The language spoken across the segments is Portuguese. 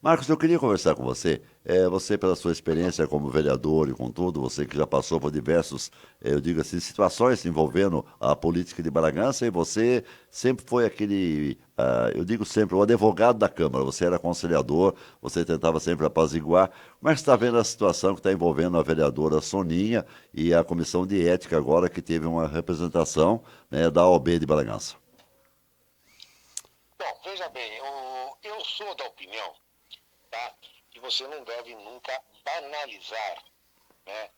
Marcos, eu queria conversar com você. Você, pela sua experiência como vereador e com tudo, você que já passou por diversos, eu digo assim, situações envolvendo a política de Bragança, e você sempre foi aquele, eu digo sempre, o advogado da Câmara. Você era conciliador, você tentava sempre apaziguar. Como é que você está vendo a situação que está envolvendo a vereadora Soninha e a Comissão de Ética agora, que teve uma representação, né, da OAB de Bragança? Bom, veja bem, eu sou da opinião, tá, que você não deve nunca banalizar, né,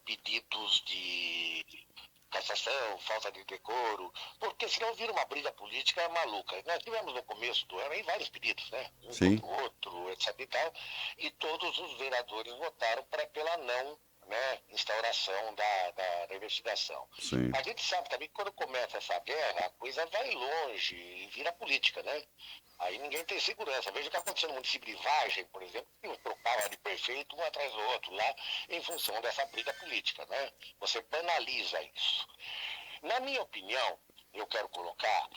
pedidos de cassação, falta de decoro, porque senão vira uma briga política maluca. Nós tivemos no começo do ano aí vários pedidos, né? Um Sim, contra o outro, etc e tal, e todos os vereadores votaram pela não, né, instauração da investigação. sim. A gente sabe também que quando começa essa guerra, a coisa vai longe e vira política, né? Aí ninguém tem segurança. Veja o que aconteceu no município de Vargem, por exemplo, que trocava de prefeito um atrás do outro lá, em função dessa briga política, né? Você banaliza isso. Na minha opinião, eu quero colocar,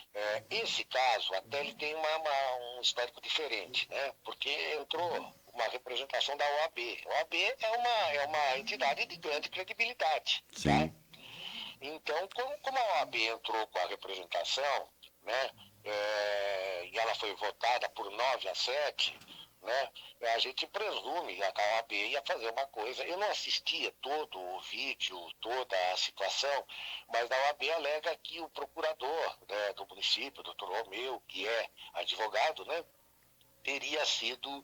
esse caso até ele tem um histórico diferente, né? Porque entrou uma representação da OAB. A OAB é uma entidade de grande credibilidade, tá? Sim. Então, como a OAB entrou com a representação, né, e ela foi votada por 9-7, né, a gente presume que a OAB ia fazer uma coisa. Eu não assistia todo o vídeo, toda a situação, mas a OAB alega que o procurador, né, do município, doutor Romeu, que é advogado, né, teria sido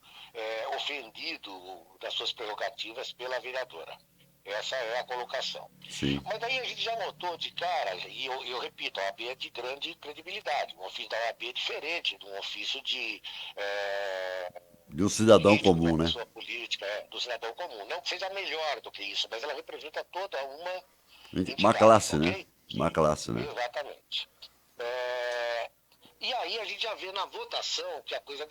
ofendido das suas prerrogativas pela vereadora. Essa é a colocação. Sim. Mas daí a gente já notou de cara, e eu repito, a OAB é de grande credibilidade. Um ofício da OAB é diferente de um ofício de De um cidadão político, de uma comum, né? pessoa política, do cidadão comum. Não que seja melhor do que isso, mas ela representa toda uma Uma entidade, classe, né? ok? Uma classe, né? Exatamente. É, e aí a gente já vê na votação que a coisa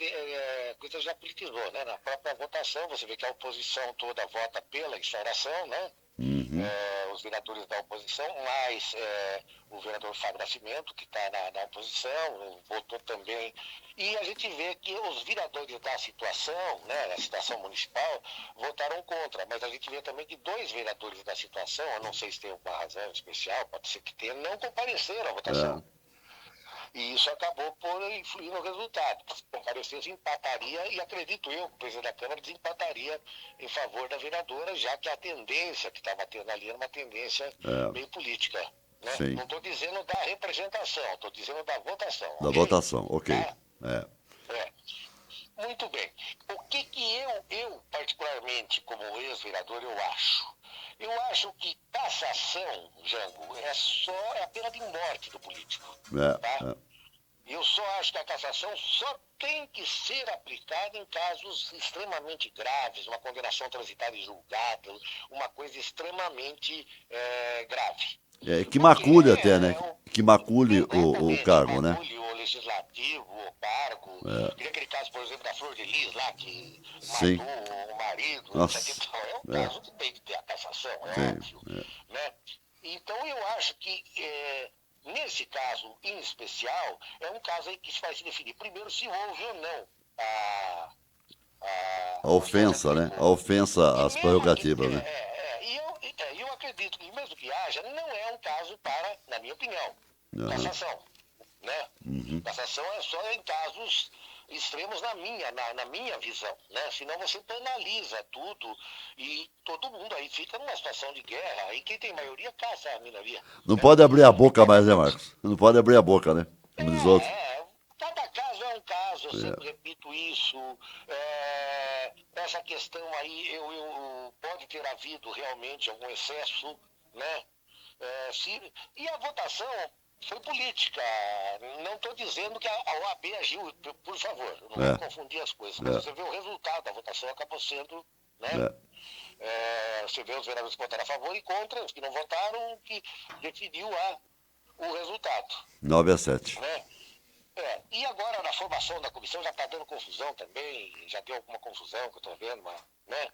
já politizou, né? Na própria votação, você vê que a oposição toda vota pela instauração, né? Uhum. Os vereadores da oposição, mais o vereador Fábio Nascimento, que está na oposição, votou também. E a gente vê que os vereadores da situação, né, da situação municipal, votaram contra. Mas a gente vê também que dois vereadores da situação, eu não sei se tem alguma razão especial, pode ser que tenha, não compareceram à É, votação. E isso acabou por influir no resultado. Se comparecesse, empataria, e acredito eu que o presidente da Câmara desempataria em favor da vereadora, já que a tendência que estava tendo ali era uma tendência é, bem política. Né? sim. Não estou dizendo da representação, estou dizendo da votação, Da ok? votação, ok. Tá? É. É. Muito bem. O que eu particularmente, como ex-vereador, eu acho? Eu acho que cassação, Jango, é a pena de morte do político. Tá? É, é. Eu só acho que a cassação só tem que ser aplicada em casos extremamente graves, uma condenação transitada e julgada, uma coisa extremamente grave. Que Porque macule até, né? Que macule o exatamente, cargo, né? macule o legislativo, o cargo. É, E aquele caso, por exemplo, da Flor de Lis lá, que sim. matou o marido, etc. Nossa. Então, é um É, caso que tem que ter a cassação, é tem. óbvio. Né? Então, eu acho que nesse caso em especial, é um caso aí que vai se definir primeiro se houve ou não a, A a falta de ofensa, né? A decoro. ofensa E às mesmo que, prerrogativas, né? eu acredito que mesmo que haja, não é um caso para, na minha opinião, Aham. cassação, né? Uhum. Cassação é só em casos extremos na minha visão, né? Senão você penaliza tudo e todo mundo aí fica numa situação de guerra. Aí quem tem maioria caça a minoria, Não né? pode abrir a E boca mais, né, Marcos? Não pode abrir a boca, né? Como diz outro. cada caso é um caso, eu É. sempre repito isso. Essa questão aí, pode ter havido realmente algum excesso, né? E a votação foi política. Não estou dizendo que a OAB agiu, por favor, não vamos É, confundir as coisas, mas é, você vê o resultado da votação acabou sendo, né? é. Você vê os vereadores que votaram a favor e contra, os que não votaram, que definiu o resultado. 9-7. Né? E agora na formação da comissão já está dando confusão também, já deu alguma confusão que eu estou vendo, mas, né?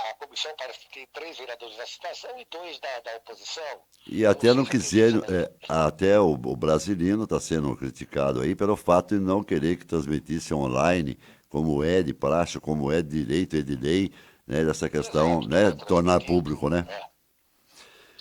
A comissão parece que tem 3 vereadores da situação e 2 da oposição. E Eu não até sei não se a tendência quiseram, vai ser. até o Brasilino está sendo criticado aí pelo fato de não querer que transmitisse online como é de praxe, como é de direito e de lei, né, dessa questão, Exato, né, é de tornar transmitido. público, né?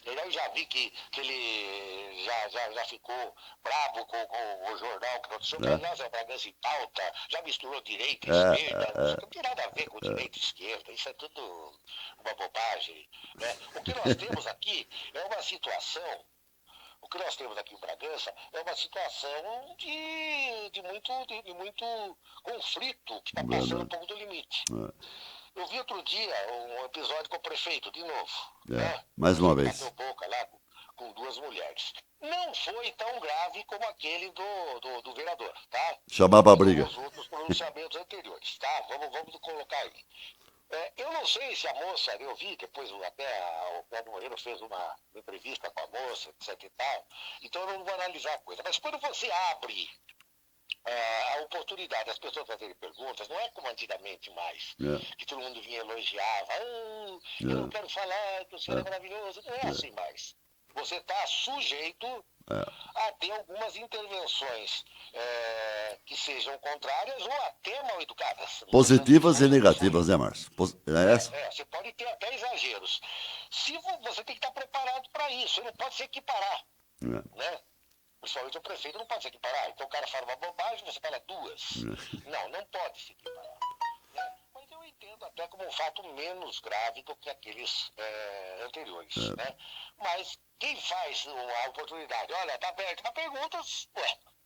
Eu já vi que ele já ficou bravo com o jornal que aconteceu, que É, aliás é o Bragança em pauta, já misturou direita e é, esquerda, isso não tem nada a ver com direita e esquerda, isso é tudo uma bobagem. Né? O que nós temos aqui é uma situação. O que nós temos aqui em Bragança é uma situação de muito conflito que está passando um verdade. pouco do limite. É, Eu vi outro dia um episódio com o prefeito, de novo, é. né? O Mais uma prefeito bateu vez. boca lá com duas mulheres. Não foi tão grave como aquele do vereador, tá? Chamar pra E como briga. os outros pronunciamentos anteriores, tá? Vamos colocar aí. Eu não sei se a moça, eu vi, depois até o Pedro Moreira fez uma entrevista com a moça, etc e tal, então eu não vou analisar a coisa. Mas quando você abre a oportunidade das pessoas fazerem perguntas, não é como antigamente mais, É, que todo mundo vinha e elogiava, eu não é, quero falar que o senhor é maravilhoso, não é assim mais. Você está sujeito é. a ter algumas intervenções que sejam contrárias ou até mal educadas. Não estou dizendo que Positivas e foi o que foi. negativas, né, Márcio? É essa? Você pode ter até exageros. Se você tem que estar preparado para isso, você não pode se equiparar, É, né? Principalmente o prefeito não pode se equiparar. Então o cara fala uma bobagem, você fala duas. é. Não pode se equiparar. Né? Mas eu entendo até como um fato menos grave do que aqueles anteriores. Né? Mas quem faz a oportunidade, olha, tá aberto para perguntas,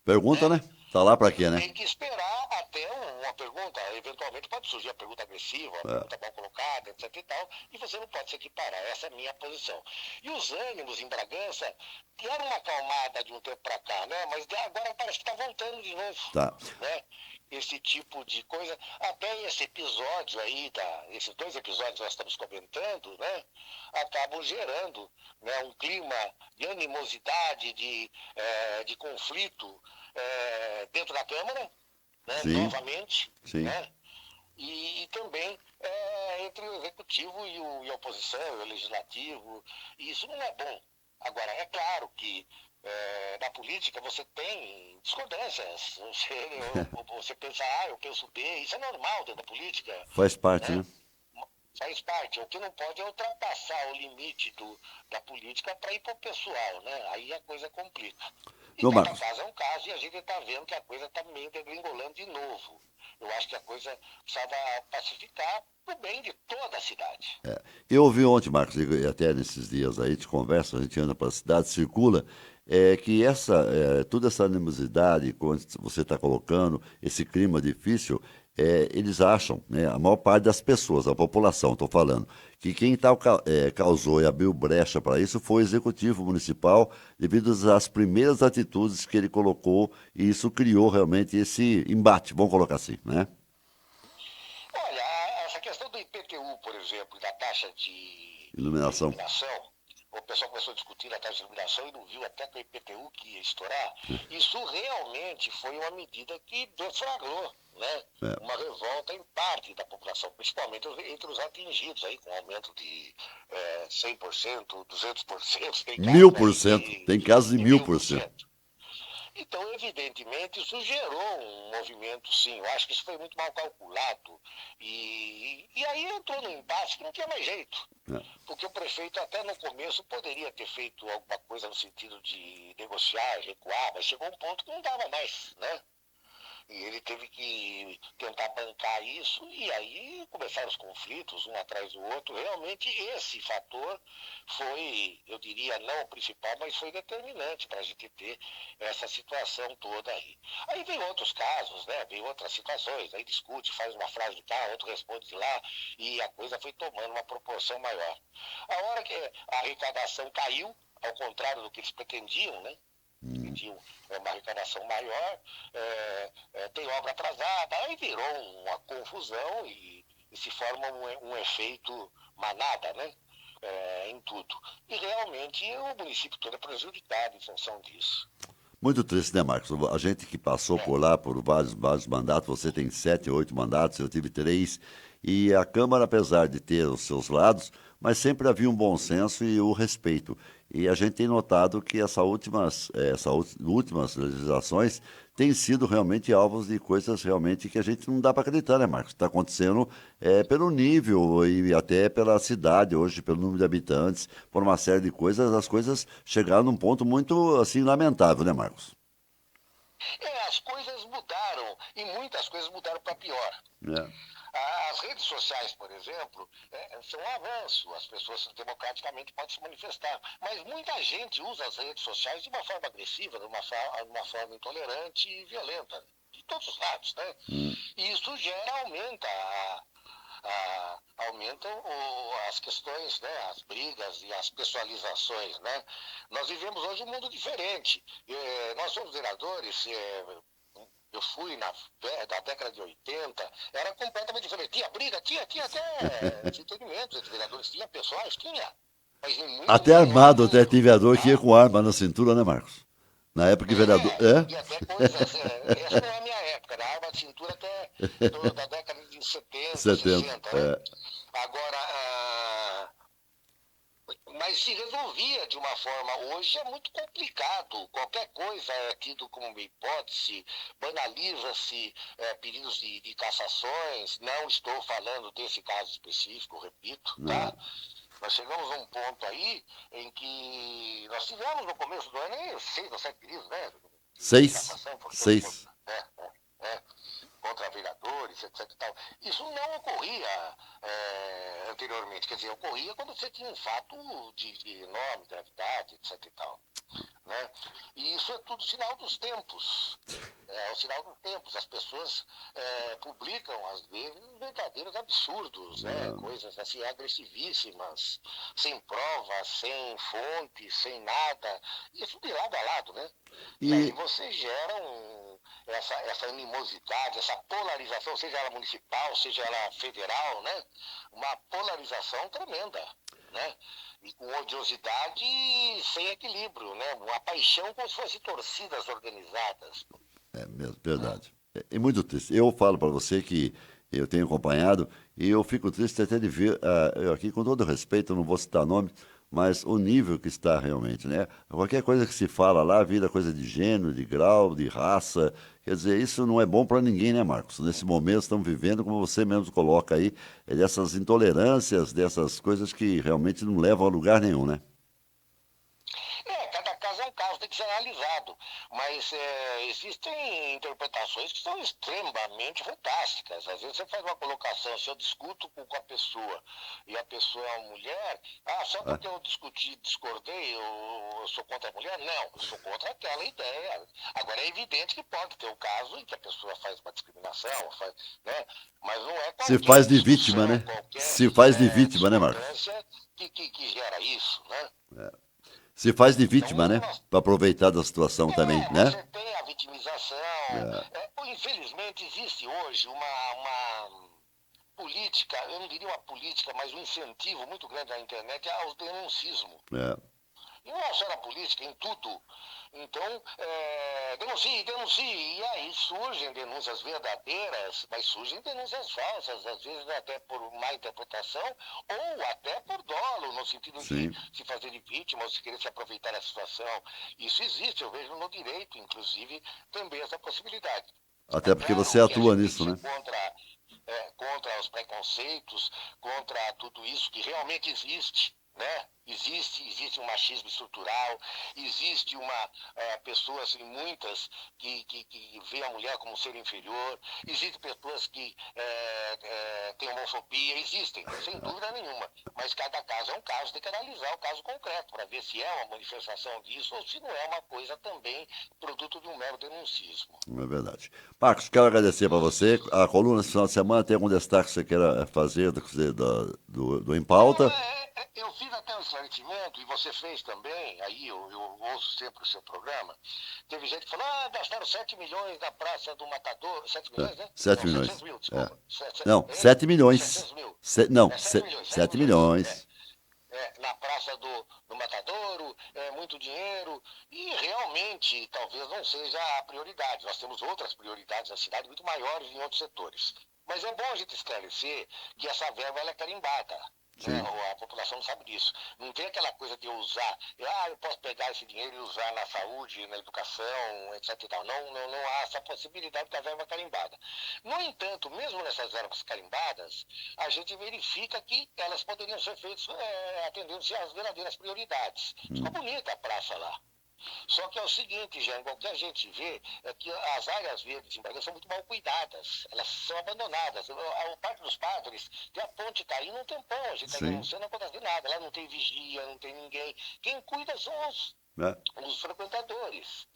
Pergunta, né? né? Tá lá pra quê, né? Tem que esperar até uma pergunta. Eventualmente pode surgir a pergunta agressiva, a É. pergunta mal colocada, etc e tal, e você não pode se equiparar. Essa é a minha posição. E os ânimos em Bragança deram uma acalmada de um tempo para cá, né? Mas agora parece que está voltando de novo, Tá. né? Esse tipo de coisa. Até esse episódio aí, esses dois episódios que nós estamos comentando, né? Acabam gerando, né, um clima de animosidade, de conflito dentro da Câmara, né, Sim, novamente, sim. né, e também entre o Executivo e a oposição, e o Legislativo, e isso não é bom. Agora, é claro que na política você tem discordâncias, você pensa A, eu penso B, isso é normal dentro da política, Faz parte, né? né? Faz parte. O que não pode é ultrapassar o limite da política para ir para o pessoal, né? Aí a coisa complica. E Meu cada Marcos, caso é um caso e a gente está vendo que a coisa está meio degringolando de novo. Eu acho que a coisa precisava pacificar para o bem de toda a cidade. eu ouvi ontem, Marcos, e até nesses dias aí de conversa, a gente anda pela cidade, circula, que toda essa animosidade, quando você está colocando, esse clima difícil, eles acham, né, a maior parte das pessoas, a população, estou falando, que quem causou e abriu brecha para isso foi o Executivo Municipal, devido às primeiras atitudes que ele colocou, e isso criou realmente esse embate, vamos colocar assim, né? Olha, essa questão do IPTU, por exemplo, e da taxa de Iluminação. iluminação, o pessoal começou a discutir a taxa de iluminação e não viu até que o IPTU que ia estourar. Isso realmente foi uma medida que deflagrou, né, É. uma revolta em parte da população, principalmente entre os atingidos, aí, com aumento de 100%, 200%, tem casos aí 1000%. Tem casos de de 1000%. 1000%. Então, evidentemente, isso gerou um movimento, sim. Eu acho que isso foi muito mal calculado. E aí entrou num impasse que não tinha mais jeito. É. Porque o prefeito, até no começo, poderia ter feito alguma coisa no sentido de negociar, recuar, mas chegou um ponto que não dava mais, né? E ele teve que tentar bancar isso, e aí começaram os conflitos, um atrás do outro. Realmente esse fator foi, eu diria, não o principal, mas foi determinante para a gente ter essa situação toda aí. Aí vem outros casos, né? Vem outras situações, aí discute, faz uma frase de cá, outro responde de lá, e a coisa foi tomando uma proporção maior. A hora que a arrecadação caiu, ao contrário do que eles pretendiam, né? Pediu uma arrecadação maior, tem obra atrasada, aí virou uma confusão e se forma um efeito manada, né? Em tudo. E realmente o município todo é prejudicado em função disso. Muito triste, né, Marcos? A gente que passou É, por lá por vários mandatos, você tem 7, 8 mandatos, eu tive 3, e a Câmara, apesar de ter os seus lados, mas sempre havia um bom senso e o respeito. E a gente tem notado que últimas legislações têm sido realmente alvos de coisas realmente que a gente não dá para acreditar, né, Marcos? Está acontecendo pelo nível e até pela cidade hoje, pelo número de habitantes, por uma série de coisas, as coisas chegaram num ponto muito, assim, lamentável, né, Marcos? As coisas mudaram e muitas coisas mudaram para pior. É. As redes sociais, por exemplo, são um avanço. As pessoas democraticamente podem se manifestar. Mas muita gente usa as redes sociais de uma forma agressiva, de uma forma intolerante e violenta. De todos os lados, né? Hum. E isso aumentam as questões, né, as brigas e as pessoalizações, né? Nós vivemos hoje um mundo diferente. Nós somos vereadores, eu fui da década de 80, era completamente diferente. Tinha briga, tinha até entretenimento entre vereadores, tinha pessoais, tinha. Mas em muito Até menor armado, até número, tem vereador que ia tá? com arma na cintura, né, Marcos? Na época que vereador. É? E até coisas. Essa não é a minha época, da arma de cintura até da década de 70, 70. 60, né? É. Agora, mas se resolvia de uma forma. Hoje é muito complicado. Qualquer coisa é tido como uma hipótese, banaliza-se pedidos de cassações. Não estou falando desse caso específico, repito, tá? Não. Nós chegamos a um ponto aí em que nós tivemos no começo do ano 6 ou 7 pedidos, né? De Seis. cassação, Seis. é, contra vereadores, etc. E tal. Isso não ocorria anteriormente, quer dizer, ocorria quando você tinha um fato de enorme gravidade, etc. E tal. Né? E isso é tudo sinal dos tempos. É o sinal dos tempos. As pessoas publicam, às vezes, verdadeiros absurdos, né? Coisas assim agressivíssimas, sem provas, sem fontes, sem nada. Isso de lado a lado, né? E aí E, você gera essa animosidade, essa polarização, seja ela municipal, seja ela federal, né? Uma polarização tremenda, né? E com odiosidade sem equilíbrio, né? Uma paixão como se fossem torcidas organizadas. é mesmo, verdade. É muito triste. Eu falo para você que eu tenho acompanhado e eu fico triste até de ver, eu aqui com todo respeito, eu não vou citar nome, mas o nível que está realmente, né? Qualquer coisa que se fala lá vira coisa de gênero, de grau, de raça. Quer dizer, isso não é bom para ninguém, né, Marcos? Nesse momento estamos vivendo, como você mesmo coloca aí, dessas intolerâncias, dessas coisas que realmente não levam a lugar nenhum, né? Cada caso é um caso, tem que ser analisado. Mas existem interpretações que são extremamente fantásticas. Às vezes você faz uma colocação, se eu discuto com a pessoa e a pessoa é uma mulher, só Ah, porque eu discordei, eu sou contra a mulher? Não, eu sou contra aquela ideia. Agora é evidente que pode ter o caso em que a pessoa faz uma discriminação, né? Mas não é se qualquer faz de vítima, discussão, né? qualquer Se faz de vítima, né, Marcos? discordância que gera isso, né? Se faz de Então, vítima, né? Para aproveitar da situação também, né? você tem a vitimização. É, Infelizmente, existe hoje uma política, eu não diria uma política, mas um incentivo muito grande na internet ao denuncismo. é. E não é só na política, em tudo. Então, denuncie. E aí surgem denúncias verdadeiras, mas surgem denúncias falsas, às vezes até por má interpretação, ou até por dolo, no sentido de Sim. se fazer de vítima ou se querer se aproveitar da situação. Isso existe, eu vejo no direito, inclusive, também essa possibilidade. É Até porque você claro que a atua gente tem que nisso, ser né? contra os preconceitos, contra tudo isso que realmente existe, né? Existe um machismo estrutural, existe pessoas, assim, muitas, que vê a mulher como um ser inferior, existem pessoas que têm homofobia, existem, sem dúvida nenhuma. Mas cada caso é um caso, tem que analisar o caso concreto, para ver se é uma manifestação disso ou se não é uma coisa também produto de um mero denuncismo. É verdade. Marcos, quero agradecer para você. A coluna esse final de semana tem algum destaque que você queira fazer do Em Pauta? Eu fiz até um esclarecimento, e você fez também, aí eu ouço sempre o seu programa. Teve gente que falou, gastaram 7 milhões na Praça do Matador. 7 milhões, né? 7 Não, 700 milhões. mil, É. desculpa. Não, 7 Ou milhões. 700 mil. Não, 7 milhões, 7 7 milhões. milhões. Na Praça do Matadouro, muito dinheiro, e realmente talvez não seja a prioridade. Nós temos outras prioridades na cidade muito maiores em outros setores. Mas é bom a gente esclarecer que essa verba ela é carimbada. Né? Sim. A população não sabe disso. Não tem aquela coisa de eu usar, eu posso pegar esse dinheiro e usar na saúde, na educação, etc. E tal. Não há essa possibilidade da verba carimbada. No entanto, mesmo nessas verbas carimbadas, a gente verifica que elas poderiam ser feitas atendendo-se às verdadeiras prioridades. Ficou Hum. bonita a praça lá. Só que é o seguinte, Jango, o que a gente vê é que as áreas verdes em Brasília são muito mal cuidadas, elas são abandonadas. O Parque dos Padres tem a ponte caindo um tempão, a gente está Sim. denunciando, não acontece nada, lá não tem vigia, não tem ninguém. Quem cuida são Né? os frequentadores.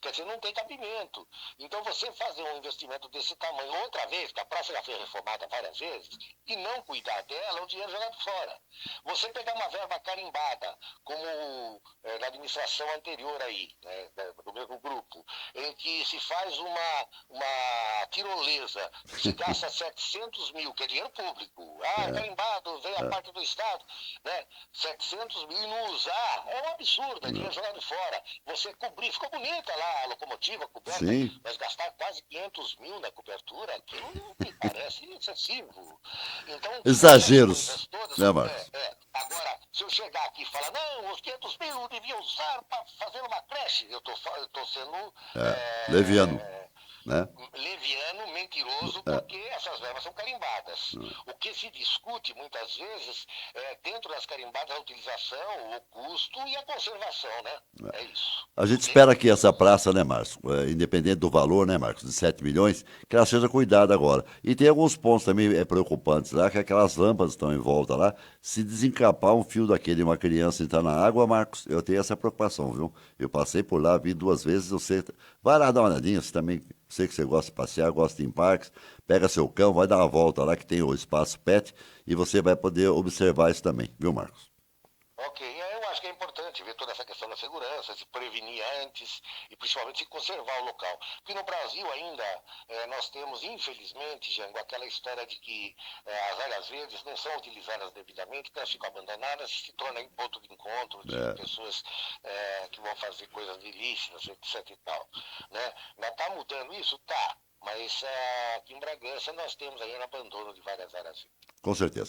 Quer dizer, não tem cabimento. Então você fazer um investimento desse tamanho, outra vez, que a praça já foi reformada várias vezes, e não cuidar dela, o dinheiro jogado fora. Você pegar uma verba carimbada, como na administração anterior aí, né, do mesmo grupo, em que se faz uma tirolesa, se gasta 700 mil, que é dinheiro público, É, carimbado, vem a é, parte do Estado, né, 700 mil e não usar, é um absurdo, é dinheiro é. jogado fora. Você cobrir, ficou bonita lá a locomotiva coberta, Sim. mas gastar quase 500 mil na cobertura, aquilo me parece excessivo. Então, essas Exageros, coisas todas, né, Marcos? agora, se eu chegar aqui e falar, não, os 500 mil eu devia usar para fazer uma creche, eu estou sendo É, leviano, né? leviano, mentiroso, É, porque essas verbas são carimbadas. O que se discute muitas vezes é dentro das carimbadas a utilização, o custo e a conservação, né? É isso. a gente Ok? espera que essa praça, né, Marcos, independente do valor, né, Marcos, de 7 milhões, que ela seja cuidada agora. E tem alguns pontos também preocupantes lá, que aquelas lâmpadas estão em volta lá. Se desencapar um fio daquele e uma criança entrar na água, Marcos, eu tenho essa preocupação, viu? Eu passei por lá, vi 2 vezes, você vai lá dar uma olhadinha, você também, sei que você gosta de passear, gosta de ir em parques, pega seu cão, vai dar uma volta lá que tem o espaço pet e você vai poder observar isso também, viu, Marcos? Ok, eu acho que é importante ver toda essa questão da segurança, se prevenir antes e principalmente se conservar o local. Porque no Brasil ainda nós temos, infelizmente, Jango, aquela história de que as áreas verdes não são utilizadas devidamente, que elas ficam abandonadas e se tornam em ponto de encontro de É, pessoas que vão fazer coisas ilícitas, etc e tal. Né? Mas está mudando isso? Tá. Mas aqui em Bragança nós temos ainda abandono de várias áreas verdes. com certeza.